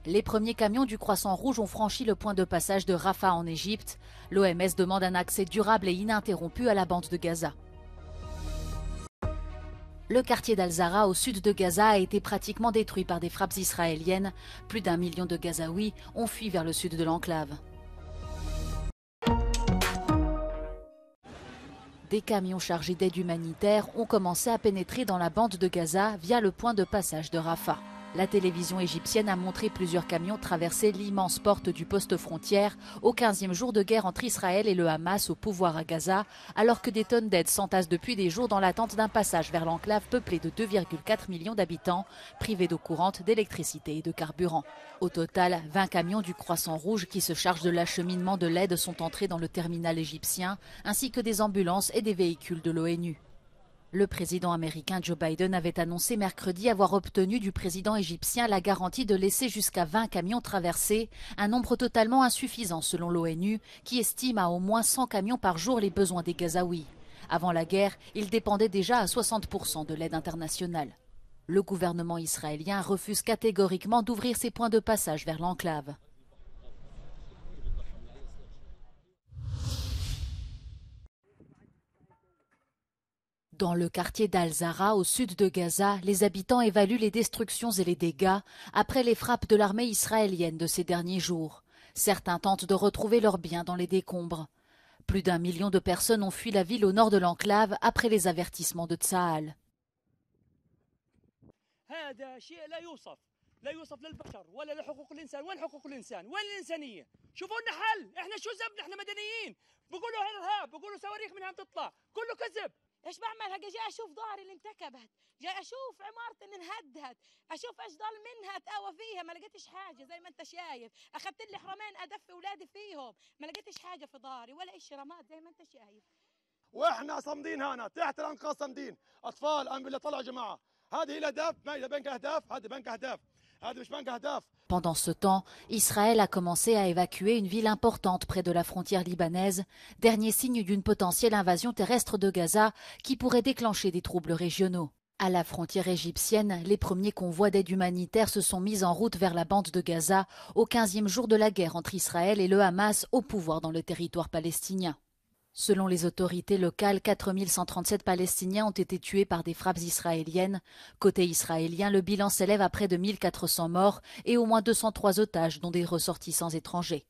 Les premiers camions du Croissant Rouge ont franchi le point de passage de Rafah en Égypte. L'OMS demande un accès durable et ininterrompu à la bande de Gaza. Le quartier d'Al-Zahra au sud de Gaza a été pratiquement détruit par des frappes israéliennes. Plus d'1 million de Gazaouis ont fui vers le sud de l'enclave. Des camions chargés d'aide humanitaire ont commencé à pénétrer dans la bande de Gaza via le point de passage de Rafah. La télévision égyptienne a montré plusieurs camions traverser l'immense porte du poste frontière au 15e jour de guerre entre Israël et le Hamas au pouvoir à Gaza, alors que des tonnes d'aide s'entassent depuis des jours dans l'attente d'un passage vers l'enclave peuplée de 2,4 millions d'habitants, privés d'eau courante, d'électricité et de carburant. Au total, 20 camions du Croissant Rouge qui se chargent de l'acheminement de l'aide sont entrés dans le terminal égyptien, ainsi que des ambulances et des véhicules de l'ONU. Le président américain Joe Biden avait annoncé mercredi avoir obtenu du président égyptien la garantie de laisser jusqu'à 20 camions traverser, un nombre totalement insuffisant selon l'ONU, qui estime à au moins 100 camions par jour les besoins des Gazaouis. Avant la guerre, il dépendait déjà à 60% de l'aide internationale. Le gouvernement israélien refuse catégoriquement d'ouvrir ses points de passage vers l'enclave. Dans le quartier d'Al-Zahra, au sud de Gaza, les habitants évaluent les destructions et les dégâts après les frappes de l'armée israélienne de ces derniers jours. Certains tentent de retrouver leurs biens dans les décombres. Plus d'1 million de personnes ont fui la ville au nord de l'enclave après les avertissements de Tsahal. لا يوصف للبشر ولا لحقوق الانسان، وين حقوق الانسان؟ وين الانسانيه؟ شوفوا لنا حل، احنا شو ذنبنا؟ احنا مدنيين، بقولوا ارهاب، بقولوا صواريخ منها بتطلع، كله كذب. ايش بعمل هكا؟ جاي اشوف ظهري اللي انتكبت، جاي اشوف عمارتي اللي انهدت، اشوف ايش ضل منها اتقوى فيها، ما لقيتش حاجه زي ما انت شايف، اخذت لي حرمين ادفي اولادي فيهم، ما لقيتش حاجه في ظهري ولا شيء، رماد زي ما انت شايف. واحنا صامدين هنا تحت الانقاض صامدين، اطفال ام بالله طلعوا جماعه، هذه الاهداف، ما اذا بنك اهداف، هذا بنك اهداف. Pendant ce temps, Israël a commencé à évacuer une ville importante près de la frontière libanaise, dernier signe d'une potentielle invasion terrestre de Gaza qui pourrait déclencher des troubles régionaux. À la frontière égyptienne, les premiers convois d'aide humanitaire se sont mis en route vers la bande de Gaza au 15e jour de la guerre entre Israël et le Hamas au pouvoir dans le territoire palestinien. Selon les autorités locales, 4137 Palestiniens ont été tués par des frappes israéliennes. Côté israélien, le bilan s'élève à près de 1400 morts et au moins 203 otages, dont des ressortissants étrangers.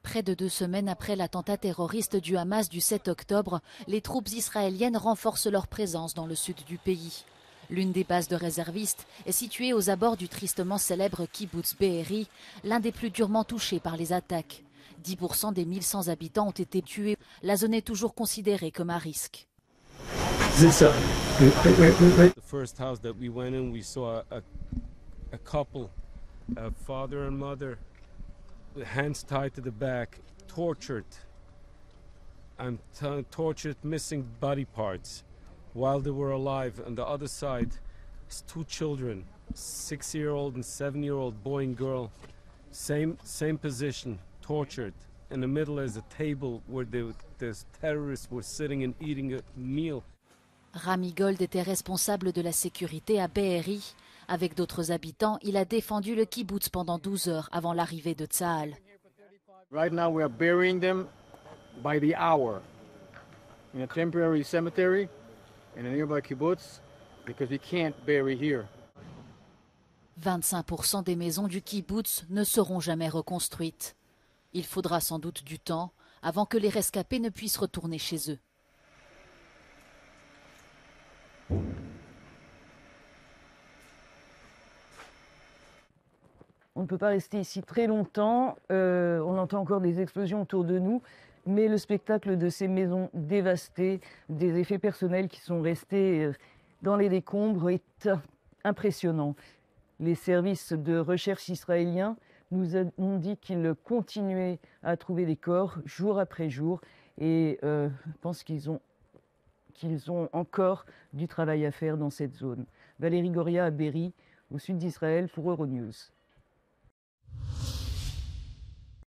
Près de 2 semaines après l'attentat terroriste du Hamas du 7 octobre, les troupes israéliennes renforcent leur présence dans le sud du pays. L'une des bases de réservistes est située aux abords du tristement célèbre kibbutz Be'eri, l'un des plus durement touchés par les attaques. 10% des 1100 habitants ont été tués. La zone est toujours considérée comme à risque. The first house that we went in, we saw a couple, a father and mother, with hands tied to the back, tortured. Tortured, missing body parts. While they were alive. On the other side is 2 children, 6-year-old and 7-year-old boy and girl, same position, tortured. In the middle is a table where the terrorists were sitting and eating a meal. Rami Gold était responsable de la sécurité à Be'eri. Avec d'autres habitants, il a défendu le kibbutz pendant 12 heures avant l'arrivée de Tsahal. Right now we are burying them by the hour in a temporary cemetery in a nearby kibbutz because we can't bury here. 25% des maisons du kibbutz ne seront jamais reconstruites. Il faudra sans doute du temps avant que les rescapés ne puissent retourner chez eux. On ne peut pas rester ici très longtemps. On entend encore des explosions autour de nous. Mais le spectacle de ces maisons dévastées, des effets personnels qui sont restés dans les décombres est impressionnant. Les services de recherche israéliens nous ont dit qu'ils continuaient à trouver des corps jour après jour et je pense qu'ils ont encore du travail à faire dans cette zone. Valérie Goria à Be'eri, au sud d'Israël, pour Euronews.